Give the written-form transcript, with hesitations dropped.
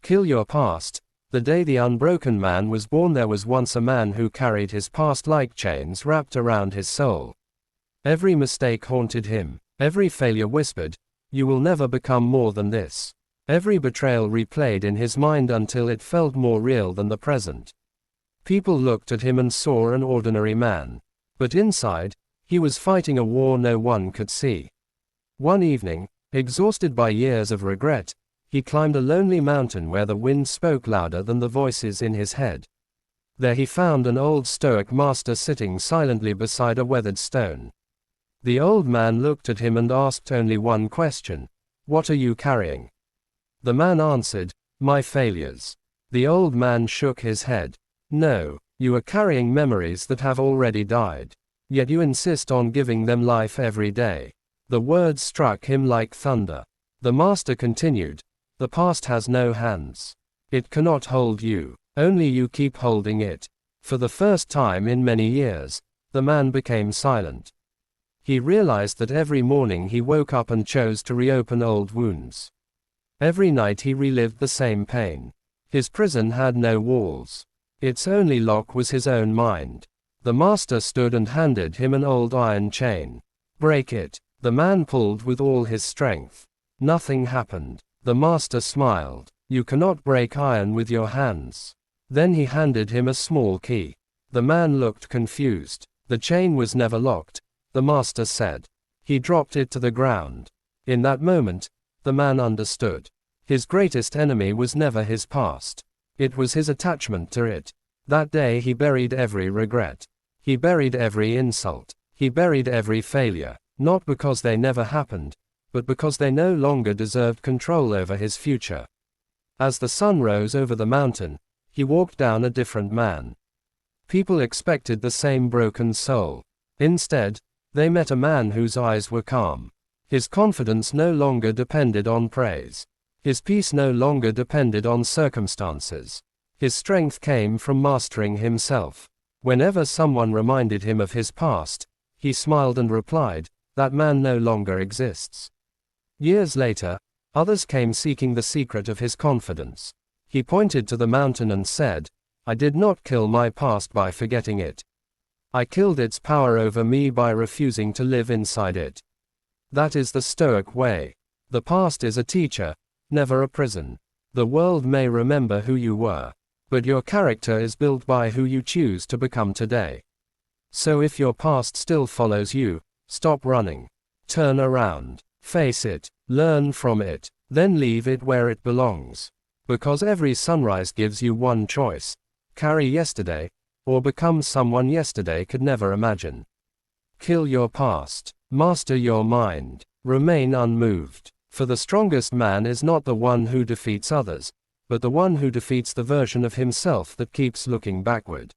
Kill your past. The day the unbroken man was born, there was once a man who carried his past like chains wrapped around his soul. Every mistake haunted him. Every failure whispered, "You will never become more than this." Every betrayal replayed in his mind until it felt more real than the present. People looked at him and saw an ordinary man. But inside, he was fighting a war no one could see. One evening, exhausted by years of regret, he climbed a lonely mountain where the wind spoke louder than the voices in his head. There he found an old Stoic master sitting silently beside a weathered stone. The old man looked at him and asked only one question: "What are you carrying?" The man answered, "My failures." The old man shook his head. "No, you are carrying memories that have already died. Yet you insist on giving them life every day." The words struck him like thunder. The master continued, "The past has no hands. It cannot hold you. Only you keep holding it." For the first time in many years, the man became silent. He realized that every morning he woke up and chose to reopen old wounds. Every night he relived the same pain. His prison had no walls. Its only lock was his own mind. The master stood and handed him an old iron chain. "Break it." The man pulled with all his strength. Nothing happened. The master smiled. "You cannot break iron with your hands." Then he handed him a small key. The man looked confused. "The chain was never locked," the master said. He dropped it to the ground. In that moment, the man understood. His greatest enemy was never his past. It was his attachment to it. That day he buried every regret. He buried every insult. He buried every failure, not because they never happened, but because they no longer deserved control over his future. As the sun rose over the mountain, he walked down a different man. People expected the same broken soul. Instead, they met a man whose eyes were calm. His confidence no longer depended on praise. His peace no longer depended on circumstances. His strength came from mastering himself. Whenever someone reminded him of his past, he smiled and replied, "That man no longer exists." Years later, others came seeking the secret of his confidence. He pointed to the mountain and said, "I did not kill my past by forgetting it. I killed its power over me by refusing to live inside it." That is the Stoic way. The past is a teacher, never a prison. The world may remember who you were, but your character is built by who you choose to become today. So if your past still follows you, stop running. Turn around. Face it. Learn from it. Then leave it where it belongs. Because every sunrise gives you one choice: carry yesterday, or become someone yesterday could never imagine. Kill your past. Master your mind. Remain unmoved. For the strongest man is not the one who defeats others, but the one who defeats the version of himself that keeps looking backward.